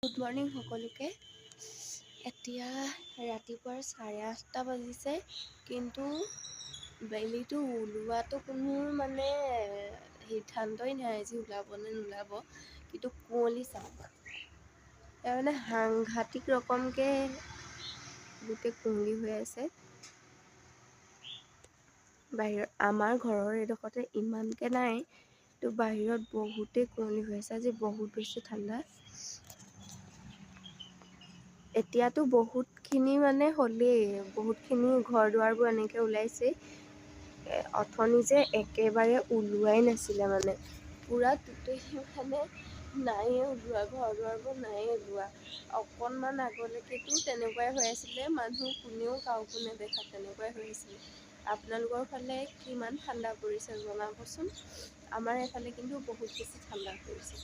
Good morning সকলোকে। এতিয়া ৰাতিপুৱাৰ 8:30 বাজিছে, কিন্তু বেলিটো ওলোৱাটো কোনো সিদ্ধান্তই নাই আজি ওলাব নে নোলাব। কিন্তু কুঁৱলী চাওক, তাৰ সাংঘাতিক ৰকমকৈ গোটেই কুঁৱলী হৈ আছে। বাহিৰত আমাৰ ঘৰৰ এডোখৰতে ইমানকৈ নাই, কিন্তু বাহিৰত বহুতেই কুঁৱলী হৈ আছে। আজি বহুত বেছি ঠাণ্ডা। এতিয়াতো বহুতখিনি হ'লেই, বহুতখিনি ঘৰ দুৱাৰবোৰ এনেকৈ ওলাইছেই। অথনি যে একেবাৰে ওলোৱাই নাছিলে, পূৰা টোটেলি নায়ে ওলোৱা, ঘৰ দুৱাৰবোৰ নায়ে ওলোৱা। অকণমান আগলৈকেতো তেনেকুৱাই হৈ আছিলে, মানুহ কোনেও কাকো নেদেখা তেনেকুৱাই হৈ আছিলে। আপোনালোকৰ ফালে কিমান ঠাণ্ডা পৰিছে জনাবচোন। আমাৰ এইফালে কিন্তু বহুত বেছি ঠাণ্ডা পৰিছে।